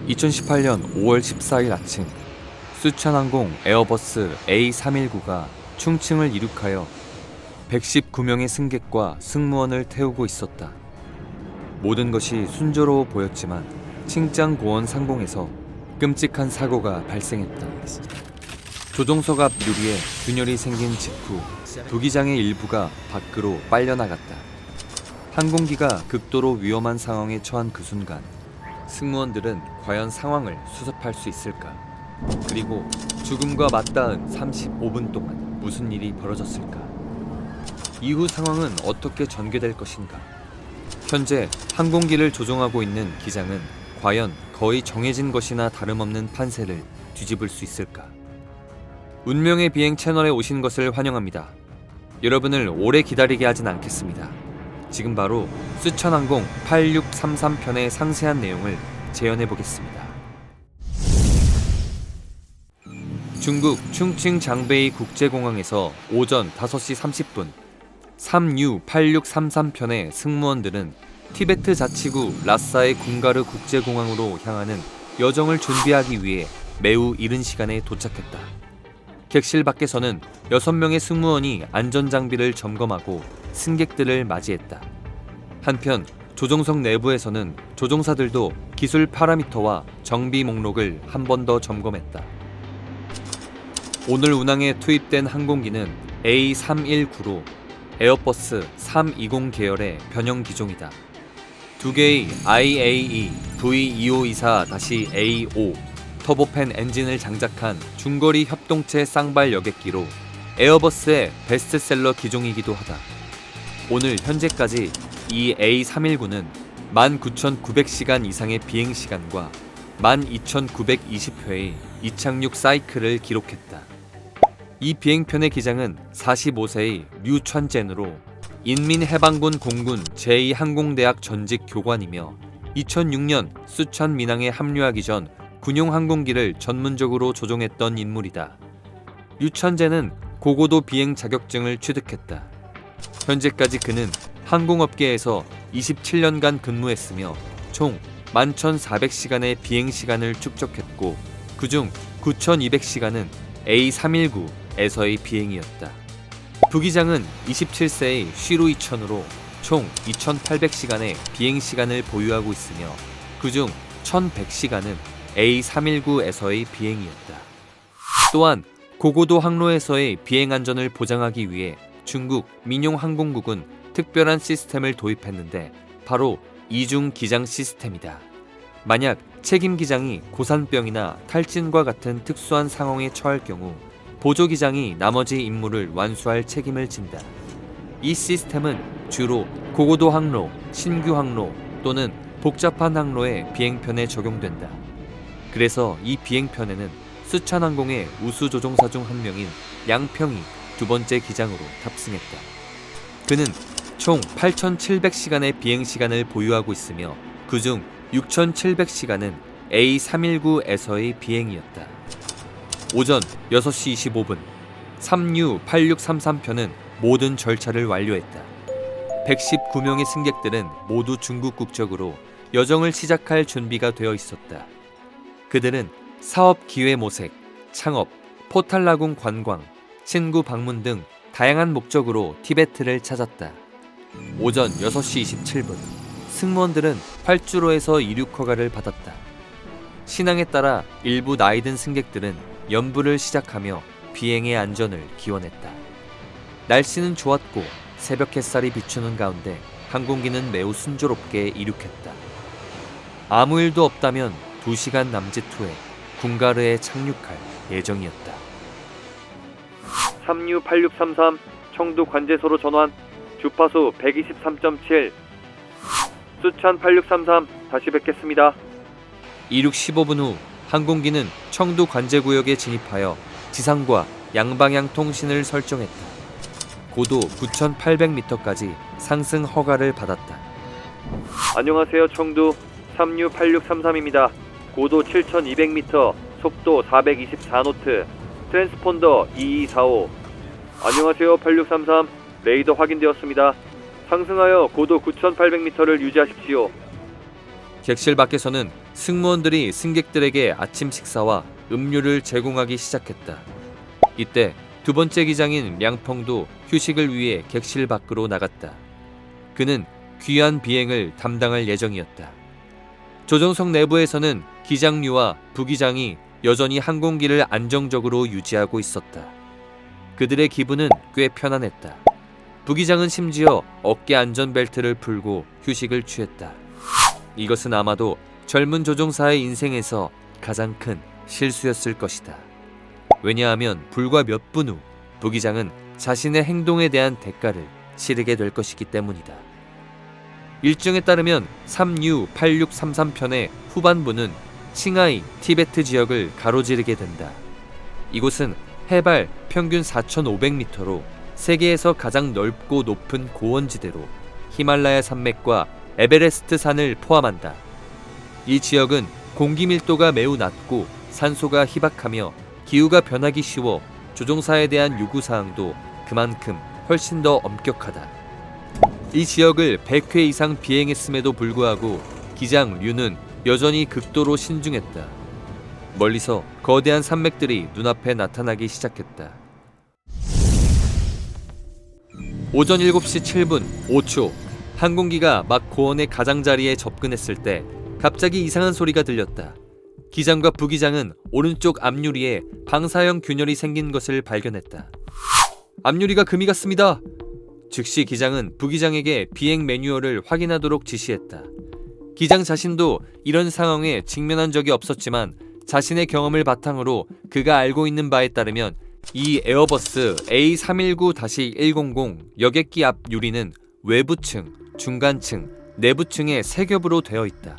2018년 5월 14일 아침, 수천항공 에어버스 A319가 충칭을 이륙하여 119명의 승객과 승무원을 태우고 있었다. 모든 것이 순조로워 보였지만 칭짱고원 상공에서 끔찍한 사고가 발생했다. 조종석 앞 유리에 균열이 생긴 직후 부기장의 일부가 밖으로 빨려나갔다. 항공기가 극도로 위험한 상황에 처한 그 순간 승무원들은 과연 상황을 수습할 수 있을까? 그리고 죽음과 맞닿은 35분 동안 무슨 일이 벌어졌을까? 이후 상황은 어떻게 전개될 것인가? 현재 항공기를 조종하고 있는 기장은 과연 거의 정해진 것이나 다름없는 판세를 뒤집을 수 있을까? 운명의 비행 채널에 오신 것을 환영합니다. 여러분을 오래 기다리게 하진 않겠습니다. 지금 바로 수천항공 8633편의 상세한 내용을 재현해 보겠습니다. 중국 충칭 장베이 국제공항에서 오전 5시 30분 3U 8633편의 승무원들은 티베트 자치구 라싸의 군가르 국제공항으로 향하는 여정을 준비하기 위해 매우 이른 시간에 도착했다. 객실 밖에서는 6명의 승무원이 안전장비를 점검하고 승객들을 맞이했다. 한편 조종석 내부에서는 조종사들도 기술 파라미터와 정비 목록을 한 번 더 점검했다. 오늘 운항에 투입된 항공기는 A319로 에어버스 320 계열의 변형 기종이다. 두 개의 IAE V2524-A5 터보팬 엔진을 장착한 중거리 협동체 쌍발 여객기로 에어버스의 베스트셀러 기종이기도 하다. 오늘 현재까지 이 A319는 19,900시간 이상의 비행시간과 12,920회의 이착륙 사이클을 기록했다. 이 비행편의 기장은 45세의 류천젠으로 인민해방군 공군 제2항공대학 전직 교관이며 2006년 수천 민항에 합류하기 전 군용 항공기를 전문적으로 조종했던 인물이다. 류천젠은 고고도 비행 자격증을 취득했다. 현재까지 그는 항공업계에서 27년간 근무했으며 총 11,400시간의 비행시간을 축적했고 그중 9,200시간은 A319에서의 비행이었다. 부기장은 27세의 쉬루이천으로 총 2,800시간의 비행시간을 보유하고 있으며 그중 1,100시간은 A319에서의 비행이었다. 또한 고고도 항로에서의 비행 안전을 보장하기 위해 중국 민용항공국은 특별한 시스템을 도입했는데 바로 이중 기장 시스템이다. 만약 책임 기장이 고산병이나 탈진과 같은 특수한 상황에 처할 경우 보조 기장이 나머지 임무를 완수할 책임을 진다. 이 시스템은 주로 고고도 항로, 신규 항로 또는 복잡한 항로의 비행편에 적용된다. 그래서 이 비행편에는 수천항공의 우수 조종사 중 한 명인 양평이 두 번째 기장으로 탑승했다. 그는 총 8,700시간의 비행시간을 보유하고 있으며 그중 6,700시간은 A319에서의 비행이었다. 오전 6시 25분 3U 8633편은 모든 절차를 완료했다. 119명의 승객들은 모두 중국 국적으로 여정을 시작할 준비가 되어 있었다. 그들은 사업 기회 모색, 창업, 포탈라궁 관광, 친구 방문 등 다양한 목적으로 티베트를 찾았다. 오전 6시 27분 승무원들은 활주로에서 이륙 허가를 받았다. 신항에 따라 일부 나이 든 승객들은 연부를 시작하며 비행의 안전을 기원했다. 날씨는 좋았고 새벽 햇살이 비추는 가운데 항공기는 매우 순조롭게 이륙했다. 아무 일도 없다면 2시간 남짓 후에 군가르에 착륙할 예정이었다. 3U8633 청두 관제소로 전환 주파수 123.7 수천 8633 다시 뵙겠습니다. 이륙 15분 후 항공기는 청두 관제구역에 진입하여 지상과 양방향 통신을 설정했다. 고도 9,800m까지 상승 허가를 받았다. 안녕하세요. 청두 3U8633입니다. 고도 7,200m, 속도 424노트, 트랜스폰더 2245. 안녕하세요. 8633 레이더 확인되었습니다. 상승하여 고도 9,800m를 유지하십시오. 객실 밖에서는 승무원들이 승객들에게 아침 식사와 음료를 제공하기 시작했다. 이때 두 번째 기장인 량펑도 휴식을 위해 객실 밖으로 나갔다. 그는 귀한 비행을 담당할 예정이었다. 조종석 내부에서는 기장류와 부기장이 여전히 항공기를 안정적으로 유지하고 있었다. 그들의 기분은 꽤 편안했다. 부기장은 심지어 어깨 안전벨트를 풀고 휴식을 취했다. 이것은 아마도 젊은 조종사의 인생에서 가장 큰 실수였을 것이다. 왜냐하면 불과 몇 분 후 부기장은 자신의 행동에 대한 대가를 치르게 될 것이기 때문이다. 일정에 따르면 3U8633편의 후반부는 칭하이 티베트 지역을 가로지르게 된다. 이곳은 해발 평균 4,500m로 세계에서 가장 넓고 높은 고원지대로 히말라야 산맥과 에베레스트 산을 포함한다. 이 지역은 공기 밀도가 매우 낮고 산소가 희박하며 기후가 변하기 쉬워 조종사에 대한 요구사항도 그만큼 훨씬 더 엄격하다. 이 지역을 100회 이상 비행했음에도 불구하고 기장 류는 여전히 극도로 신중했다. 멀리서 거대한 산맥들이 눈앞에 나타나기 시작했다. 오전 7시 7분 5초 항공기가 막 고원의 가장자리에 접근했을 때 갑자기 이상한 소리가 들렸다. 기장과 부기장은 오른쪽 앞유리에 방사형 균열이 생긴 것을 발견했다. 앞유리가 금이 갔습니다. 즉시 기장은 부기장에게 비행 매뉴얼을 확인하도록 지시했다. 기장 자신도 이런 상황에 직면한 적이 없었지만 자신의 경험을 바탕으로 그가 알고 있는 바에 따르면 이 에어버스 A319-100 여객기 앞 유리는 외부층, 중간층, 내부층의 세 겹으로 되어 있다.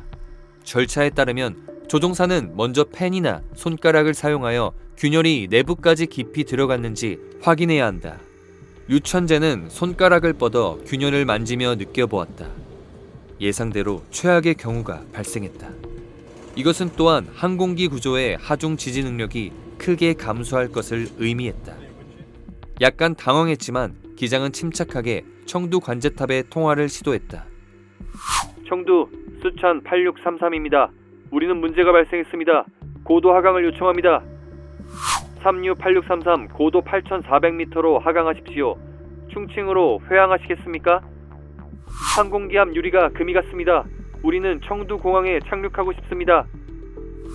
절차에 따르면 조종사는 먼저 펜이나 손가락을 사용하여 균열이 내부까지 깊이 들어갔는지 확인해야 한다. 유천재는 손가락을 뻗어 균열을 만지며 느껴보았다. 예상대로 최악의 경우가 발생했다. 이것은 또한 항공기 구조의 하중 지지 능력이 크게 감소할 것을 의미했다. 약간 당황했지만 기장은 침착하게 청두 관제탑에 통화를 시도했다. 청두, 수천 8633입니다. 우리는 문제가 발생했습니다. 고도 하강을 요청합니다. 3U8633 고도 8400m로 하강하십시오. 충칭으로 회항하시겠습니까? 항공기 앞 유리가 금이 갔습니다. 우리는 청두 공항에 착륙하고 싶습니다.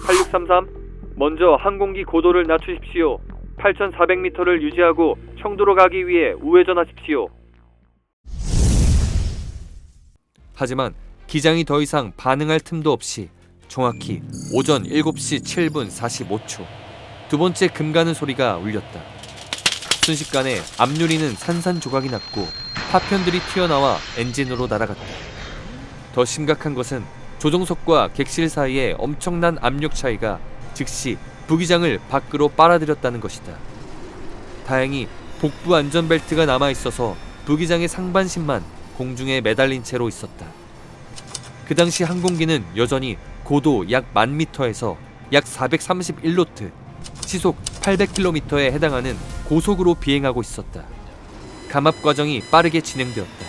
8633, 먼저 항공기 고도를 낮추십시오. 8400m를 유지하고 청두로 가기 위해 우회전하십시오. 하지만 기장이 더 이상 반응할 틈도 없이 정확히 오전 7시 7분 45초 두 번째 금 가는 소리가 울렸다. 순식간에 앞유리는 산산조각이 났고 파편들이 튀어나와 엔진으로 날아갔다. 더 심각한 것은 조종석과 객실 사이의 엄청난 압력 차이가 즉시 부기장을 밖으로 빨아들였다는 것이다. 다행히 복부 안전벨트가 남아있어서 부기장의 상반신만 공중에 매달린 채로 있었다. 그 당시 항공기는 여전히 고도 약 1000m에서 약 431노트, 시속 800km에 해당하는 고속으로 비행하고 있었다. 감압 과정이 빠르게 진행되었다.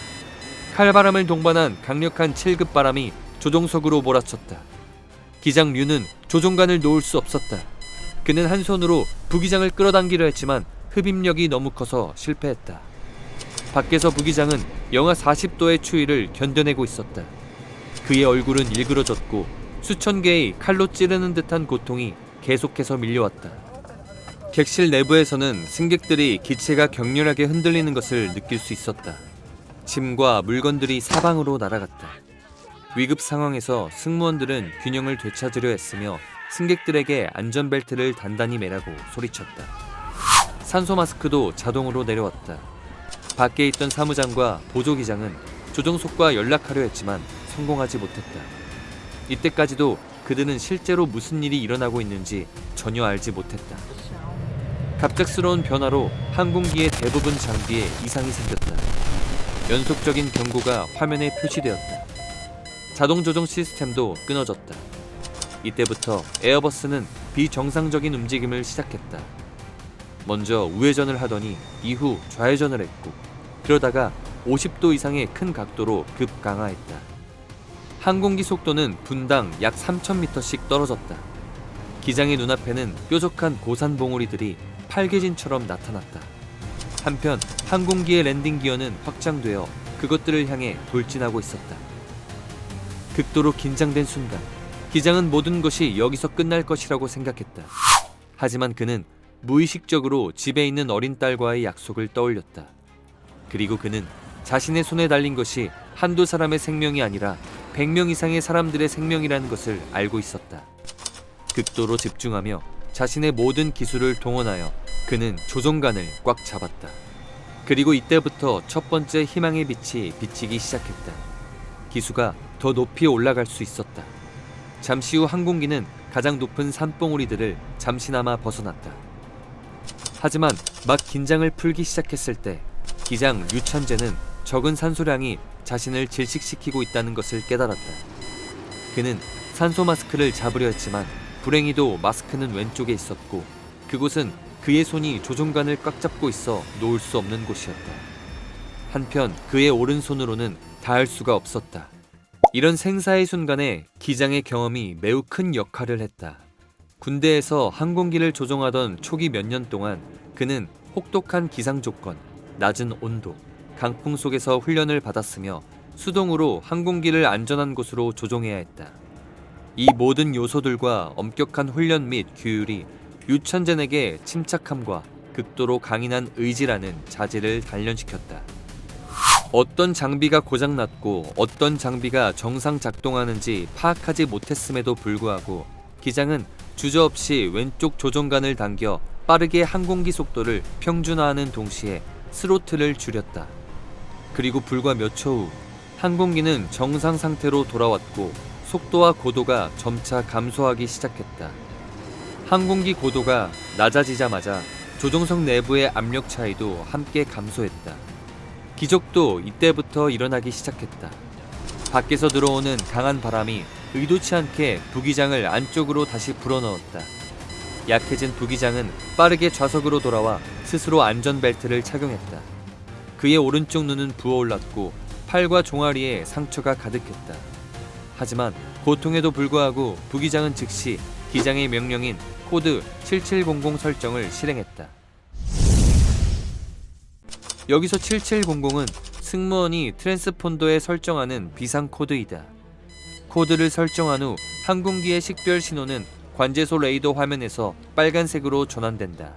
칼바람을 동반한 강력한 7급 바람이 조종석으로 몰아쳤다. 기장 류는 조종관을 놓을 수 없었다. 그는 한 손으로 부기장을 끌어당기려 했지만 흡입력이 너무 커서 실패했다. 밖에서 부기장은 영하 40도의 추위를 견뎌내고 있었다. 그의 얼굴은 일그러졌고 수천 개의 칼로 찌르는 듯한 고통이 계속해서 밀려왔다. 객실 내부에서는 승객들이 기체가 격렬하게 흔들리는 것을 느낄 수 있었다. 짐과 물건들이 사방으로 날아갔다. 위급 상황에서 승무원들은 균형을 되찾으려 했으며 승객들에게 안전벨트를 단단히 매라고 소리쳤다. 산소 마스크도 자동으로 내려왔다. 밖에 있던 사무장과 보조기장은 조종석과 연락하려 했지만 성공하지 못했다. 이때까지도 그들은 실제로 무슨 일이 일어나고 있는지 전혀 알지 못했다. 갑작스러운 변화로 항공기의 대부분 장비에 이상이 생겼다. 연속적인 경고가 화면에 표시되었다. 자동 조종 시스템도 끊어졌다. 이때부터 에어버스는 비정상적인 움직임을 시작했다. 먼저 우회전을 하더니 이후 좌회전을 했고 그러다가 50도 이상의 큰 각도로 급강하했다. 항공기 속도는 분당 약 3,000m씩 떨어졌다. 기장의 눈앞에는 뾰족한 고산 봉우리들이 팔개진처럼 나타났다. 한편 항공기의 랜딩 기어는 확장되어 그것들을 향해 돌진하고 있었다. 극도로 긴장된 순간 기장은 모든 것이 여기서 끝날 것이라고 생각했다. 하지만 그는 무의식적으로 집에 있는 어린 딸과의 약속을 떠올렸다. 그리고 그는 자신의 손에 달린 것이 한두 사람의 생명이 아니라 100명 이상의 사람들의 생명이라는 것을 알고 있었다. 극도로 집중하며 자신의 모든 기술을 동원하여 그는 조종관을 꽉 잡았다. 그리고 이때부터 첫 번째 희망의 빛이 비치기 시작했다. 기수가 더 높이 올라갈 수 있었다. 잠시 후 항공기는 가장 높은 산봉우리들을 잠시나마 벗어났다. 하지만 막 긴장을 풀기 시작했을 때 기장 류천재는 적은 산소량이 자신을 질식시키고 있다는 것을 깨달았다. 그는 산소 마스크를 잡으려 했지만 불행히도 마스크는 왼쪽에 있었고 그곳은 그의 손이 조종관을 꽉 잡고 있어 놓을 수 없는 곳이었다. 한편 그의 오른손으로는 닿을 수가 없었다. 이런 생사의 순간에 기장의 경험이 매우 큰 역할을 했다. 군대에서 항공기를 조종하던 초기 몇 년 동안 그는 혹독한 기상 조건, 낮은 온도, 강풍 속에서 훈련을 받았으며 수동으로 항공기를 안전한 곳으로 조종해야 했다. 이 모든 요소들과 엄격한 훈련 및 규율이 류천재에게 침착함과 극도로 강인한 의지라는 자질을 단련시켰다. 어떤 장비가 고장났고 어떤 장비가 정상 작동하는지 파악하지 못했음에도 불구하고 기장은 주저없이 왼쪽 조종관을 당겨 빠르게 항공기 속도를 평준화하는 동시에 스로틀을 줄였다. 그리고 불과 몇 초 후 항공기는 정상 상태로 돌아왔고 속도와 고도가 점차 감소하기 시작했다. 항공기 고도가 낮아지자마자 조종석 내부의 압력 차이도 함께 감소했다. 기적도 이때부터 일어나기 시작했다. 밖에서 들어오는 강한 바람이 의도치 않게 부기장을 안쪽으로 다시 불어넣었다. 약해진 부기장은 빠르게 좌석으로 돌아와 스스로 안전벨트를 착용했다. 그의 오른쪽 눈은 부어올랐고 팔과 종아리에 상처가 가득했다. 하지만 고통에도 불구하고 부기장은 즉시 기장의 명령인 코드 7700 설정을 실행했다. 여기서 7700은 승무원이 트랜스폰더에 설정하는 비상 코드이다. 코드를 설정한 후 항공기의 식별 신호는 관제소 레이더 화면에서 빨간색으로 전환된다.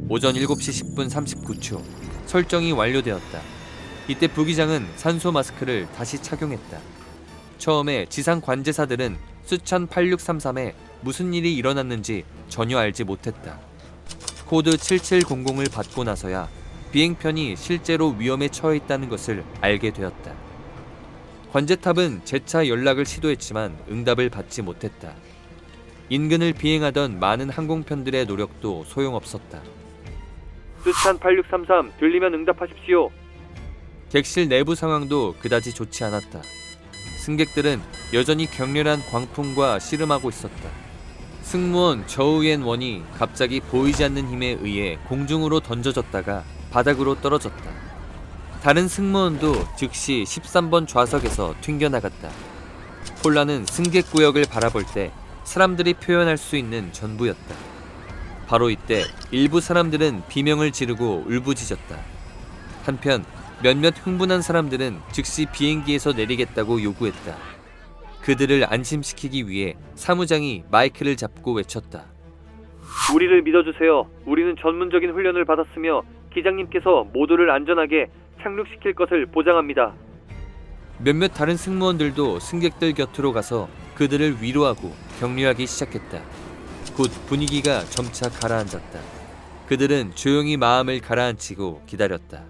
오전 7시 10분 39초 설정이 완료되었다. 이때 부기장은 산소 마스크를 다시 착용했다. 처음에 지상 관제사들은 수천 8633에 무슨 일이 일어났는지 전혀 알지 못했다. 코드 7700을 받고 나서야 비행편이 실제로 위험에 처해 있다는 것을 알게 되었다. 관제탑은 재차 연락을 시도했지만 응답을 받지 못했다. 인근을 비행하던 많은 항공편들의 노력도 소용없었다. 수찬 8633 들리면 응답하십시오. 객실 내부 상황도 그다지 좋지 않았다. 승객들은 여전히 격렬한 광풍과 씨름하고 있었다. 승무원 저우옌 원이 갑자기 보이지 않는 힘에 의해 공중으로 던져졌다가 바닥으로 떨어졌다. 다른 승무원도 즉시 13번 좌석에서 튕겨나갔다. 혼란은 승객 구역을 바라볼 때 사람들이 표현할 수 있는 전부였다. 바로 이때 일부 사람들은 비명을 지르고 울부짖었다. 한편 몇몇 흥분한 사람들은 즉시 비행기에서 내리겠다고 요구했다. 그들을 안심시키기 위해 사무장이 마이크를 잡고 외쳤다. 우리를 믿어주세요. 우리는 전문적인 훈련을 받았으며 기장님께서 모두를 안전하게 착륙시킬 것을 보장합니다. 몇몇 다른 승무원들도 승객들 곁으로 가서 그들을 위로하고 격려하기 시작했다. 곧 분위기가 점차 가라앉았다. 그들은 조용히 마음을 가라앉히고 기다렸다.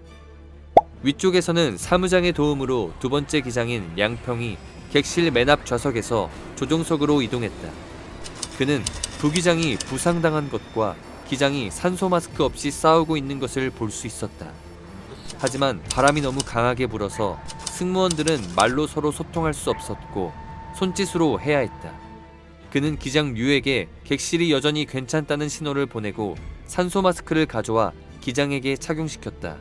위쪽에서는 사무장의 도움으로 두 번째 기장인 양평이 객실 맨 앞 좌석에서 조종석으로 이동했다. 그는 부기장이 부상당한 것과 기장이 산소 마스크 없이 싸우고 있는 것을 볼 수 있었다. 하지만 바람이 너무 강하게 불어서 승무원들은 말로 서로 소통할 수 없었고 손짓으로 해야 했다. 그는 기장 류에게 객실이 여전히 괜찮다는 신호를 보내고 산소 마스크를 가져와 기장에게 착용시켰다.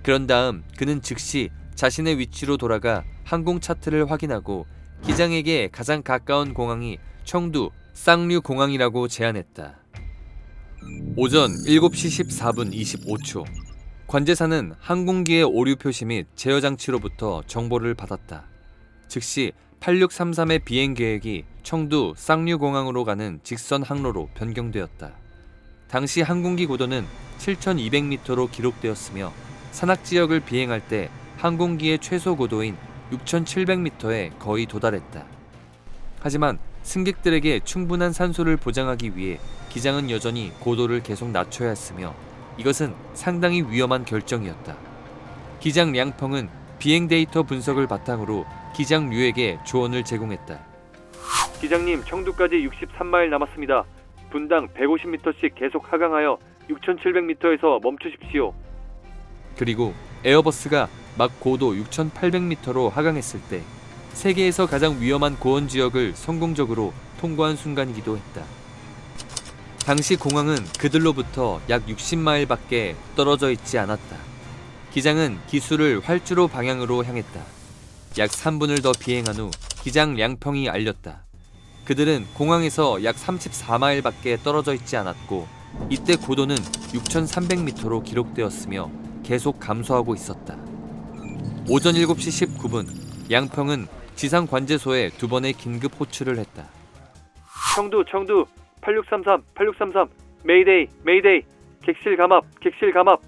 그런 다음 그는 즉시 자신의 위치로 돌아가 항공 차트를 확인하고 기장에게 가장 가까운 공항이 청두 쌍류 공항이라고 제안했다. 오전 7시 14분 25초 관제사는 항공기의 오류 표시 및 제어 장치로부터 정보를 받았다. 즉시 8633의 비행 계획이 청두 쌍류 공항으로 가는 직선 항로로 변경되었다. 당시 항공기 고도는 7,200m로 기록되었으며 산악 지역을 비행할 때 항공기의 최소 고도인 6,700m에 거의 도달했다. 하지만 승객들에게 충분한 산소를 보장하기 위해 기장은 여전히 고도를 계속 낮춰야 했으며 이것은 상당히 위험한 결정이었다. 기장 량펑은 비행 데이터 분석을 바탕으로 기장 류에게 조언을 제공했다. 기장님, 청두까지 63마일 남았습니다. 분당 150m씩 계속 하강하여 6,700m에서 멈추십시오. 그리고 에어버스가 막 고도 6,800m로 하강했을 때 세계에서 가장 위험한 고원 지역을 성공적으로 통과한 순간이기도 했다. 당시 공항은 그들로부터 약 60마일밖에 떨어져 있지 않았다. 기장은 기수를 활주로 방향으로 향했다. 약 3분을 더 비행한 후 기장 량펑이 알렸다. 그들은 공항에서 약 34마일밖에 떨어져 있지 않았고 이때 고도는 6,300m로 기록되었으며 계속 감소하고 있었다. 오전 7시 19분 양평은 지상 관제소에 2번의 긴급 호출을 했다. 청두 8633 메이데이 객실 감압.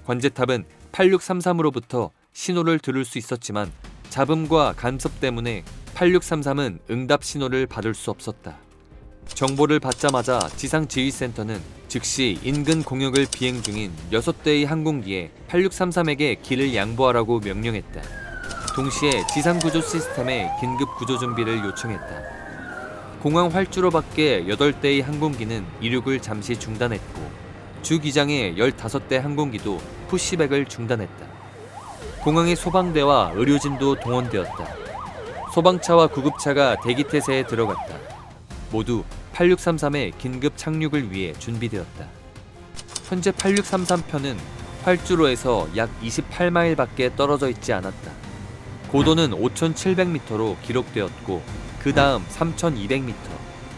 관제탑은 8633으로부터 신호를 들을 수 있었지만 잡음과 간섭 때문에 8633은 응답 신호를 받을 수 없었다. 정보를 받자마자 지상지휘센터는 즉시 인근 공역을 비행 중인 6대의 항공기에 8633에게 길을 양보하라고 명령했다. 동시에 지상구조 시스템에 긴급 구조 준비를 요청했다. 공항 활주로 밖의 8대의 항공기는 이륙을 잠시 중단했고 주 기장의 15대 항공기도 푸시백을 중단했다. 공항의 소방대와 의료진도 동원되었다. 소방차와 구급차가 대기태세에 들어갔다. 모두 8633의 긴급 착륙을 위해 준비되었다. 현재 8633편은 활주로에서 약 28마일밖에 떨어져 있지 않았다. 고도는 5,700m로 기록되었고 그 다음 3,200m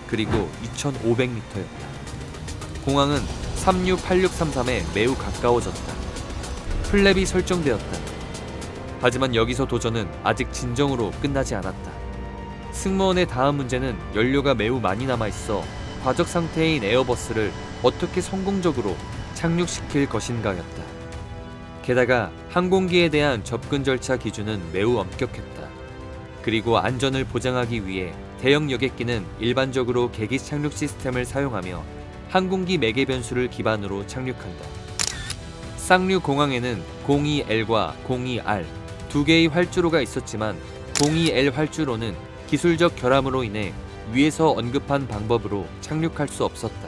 그리고 2,500m였다. 공항은 368633에 매우 가까워졌다. 플랩이 설정되었다. 하지만 여기서 도전은 아직 진정으로 끝나지 않았다. 승무원의 다음 문제는 연료가 매우 많이 남아있어 과적 상태인 에어버스를 어떻게 성공적으로 착륙시킬 것인가였다. 게다가 항공기에 대한 접근 절차 기준은 매우 엄격했다. 그리고 안전을 보장하기 위해 대형 여객기는 일반적으로 계기 착륙 시스템을 사용하며 항공기 매개 변수를 기반으로 착륙한다. 쌍류 공항에는 02L과 02R 두 개의 활주로가 있었지만 02L 활주로는 기술적 결함으로 인해 위에서 언급한 방법으로 착륙할 수 없었다.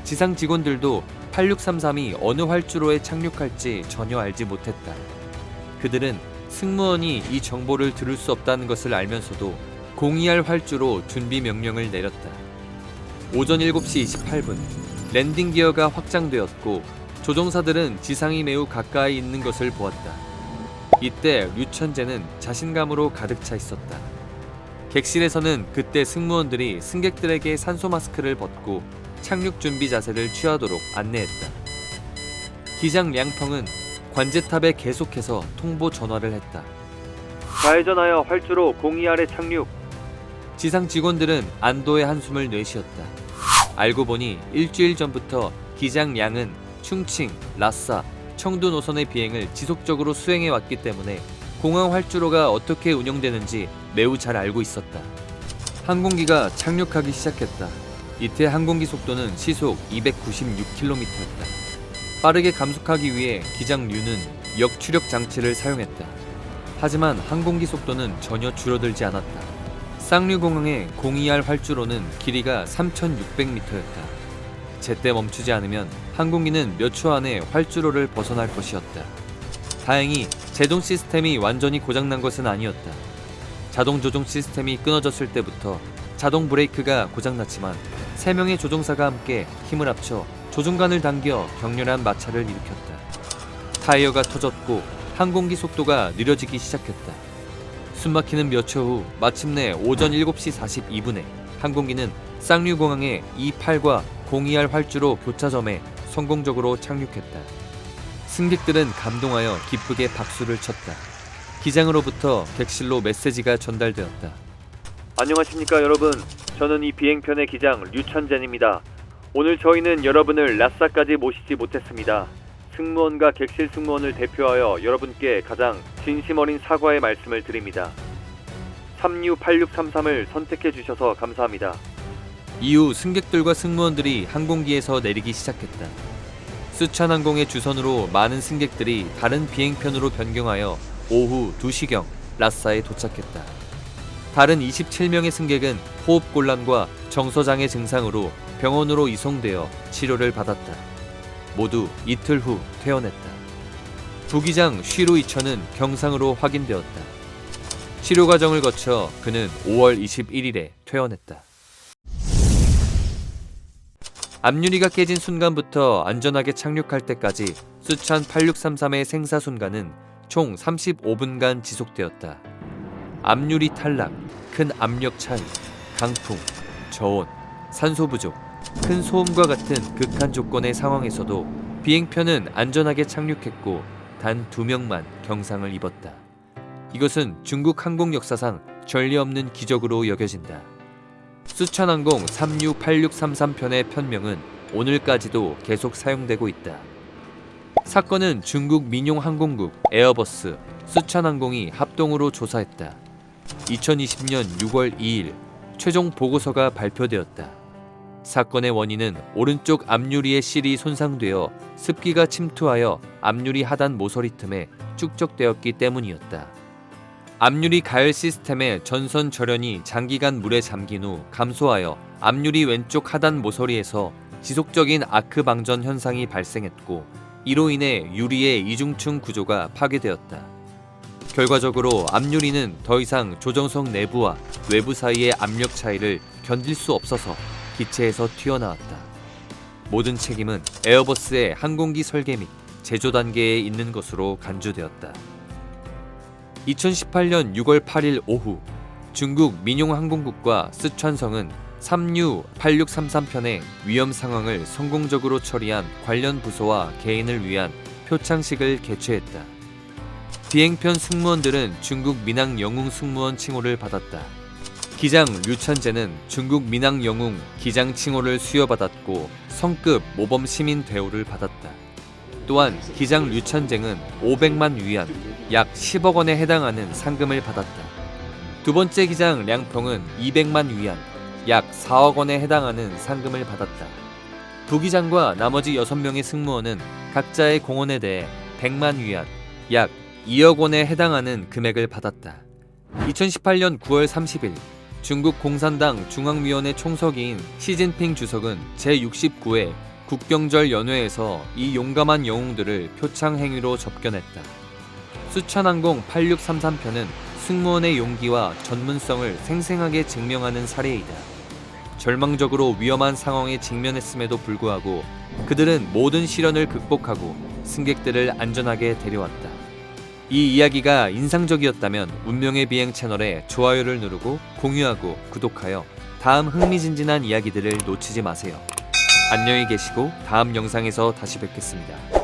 지상 직원들도 8633이 어느 활주로에 착륙할지 전혀 알지 못했다. 그들은 승무원이 이 정보를 들을 수 없다는 것을 알면서도 02R 활주로 준비 명령을 내렸다. 오전 7시 28분 랜딩 기어가 확장되었고 조종사들은 지상이 매우 가까이 있는 것을 보았다. 이때 류천재는 자신감으로 가득 차 있었다. 객실에서는 그때 승무원들이 승객들에게 산소 마스크를 벗고 착륙 준비 자세를 취하도록 안내했다. 기장 량펑은 관제탑에 계속해서 통보 전화를 했다. 좌회전하여 활주로 02R에 착륙. 지상 직원들은 안도의 한숨을 내쉬었다. 알고 보니 일주일 전부터 기장 량은 충칭, 라싸, 청두 노선의 비행을 지속적으로 수행해 왔기 때문에 공항 활주로가 어떻게 운영되는지 매우 잘 알고 있었다. 항공기가 착륙하기 시작했다. 이때 항공기 속도는 시속 296km였다. 빠르게 감속하기 위해 기장 류는 역추력 장치를 사용했다. 하지만 항공기 속도는 전혀 줄어들지 않았다. 쌍류 공항의 02R 활주로는 길이가 3,600m였다. 제때 멈추지 않으면 항공기는 몇 초 안에 활주로를 벗어날 것이었다. 다행히 제동 시스템이 완전히 고장난 것은 아니었다. 자동 조종 시스템이 끊어졌을 때부터 자동 브레이크가 고장났지만 3명의 조종사가 함께 힘을 합쳐 조종관을 당겨 격렬한 마찰을 일으켰다. 타이어가 터졌고 항공기 속도가 느려지기 시작했다. 숨막히는 몇 초 후 마침내 오전 7시 42분에 항공기는 쌍류공항의 E8과 02R 활주로 교차점에 성공적으로 착륙했다. 승객들은 감동하여 기쁘게 박수를 쳤다. 기장으로부터 객실로 메시지가 전달되었다. 안녕하십니까 여러분. 저는 이 비행편의 기장 류천젠입니다. 오늘 저희는 여러분을 라싸까지 모시지 못했습니다. 승무원과 객실 승무원을 대표하여 여러분께 가장 진심 어린 사과의 말씀을 드립니다. 368633을 선택해 주셔서 감사합니다. 이후 승객들과 승무원들이 항공기에서 내리기 시작했다. 수찬항공의 주선으로 많은 승객들이 다른 비행편으로 변경하여 오후 2시경 라싸에 도착했다. 다른 27명의 승객은 호흡곤란과 정서장애 증상으로 병원으로 이송되어 치료를 받았다. 모두 이틀 후 퇴원했다. 부기장 쉬루 이천은 경상으로 확인되었다. 치료 과정을 거쳐 그는 5월 21일에 퇴원했다. 앞유리가 깨진 순간부터 안전하게 착륙할 때까지 수찬 8633의 생사 순간은 총 35분간 지속되었다. 앞유리 탈락, 큰 압력 차이, 강풍, 저온, 산소 부족, 큰 소음과 같은 극한 조건의 상황에서도 비행편은 안전하게 착륙했고 단 2명만 경상을 입었다. 이것은 중국 항공 역사상 전례 없는 기적으로 여겨진다. 수찬항공 368633편의 편명은 오늘까지도 계속 사용되고 있다. 사건은 중국 민용항공국, 에어버스, 수찬항공이 합동으로 조사했다. 2020년 6월 2일 최종 보고서가 발표되었다. 사건의 원인은 오른쪽 앞유리의 실이 손상되어 습기가 침투하여 앞유리 하단 모서리 틈에 축적되었기 때문이었다. 앞유리 가열 시스템의 전선 절연이 장기간 물에 잠긴 후 감소하여 앞유리 왼쪽 하단 모서리에서 지속적인 아크 방전 현상이 발생했고 이로 인해 유리의 이중층 구조가 파괴되었다. 결과적으로 앞유리는 더 이상 조정석 내부와 외부 사이의 압력 차이를 견딜 수 없어서 기체에서 튀어나왔다. 모든 책임은 에어버스의 항공기 설계 및 제조 단계에 있는 것으로 간주되었다. 2018년 6월 8일 오후 중국 민용항공국과 스촨성은 368633편의 위험 상황을 성공적으로 처리한 관련 부서와 개인을 위한 표창식을 개최했다. 비행편 승무원들은 중국 민항 영웅 승무원 칭호를 받았다. 기장 류천젠은 중국 민항 영웅 기장 칭호를 수여받았고 성급 모범 시민 대우를 받았다. 또한 기장 류천젠은 500만 위안, 약 10억 원에 해당하는 상금을 받았다. 두 번째 기장 량평은 200만 위안, 약 4억 원에 해당하는 상금을 받았다. 부기장과 나머지 6명의 승무원은 각자의 공헌에 대해 100만 위안, 약 2억 원에 해당하는 금액을 받았다. 2018년 9월 30일 중국 공산당 중앙위원회 총서기인 시진핑 주석은 제69회 국경절 연회에서 이 용감한 영웅들을 표창 행위로 접견했다. 수찬항공 8633편은 승무원의 용기와 전문성을 생생하게 증명하는 사례이다. 절망적으로 위험한 상황에 직면했음에도 불구하고 그들은 모든 시련을 극복하고 승객들을 안전하게 데려왔다. 이 이야기가 인상적이었다면 운명의 비행 채널에 좋아요를 누르고 공유하고 구독하여 다음 흥미진진한 이야기들을 놓치지 마세요. 안녕히 계시고 다음 영상에서 다시 뵙겠습니다.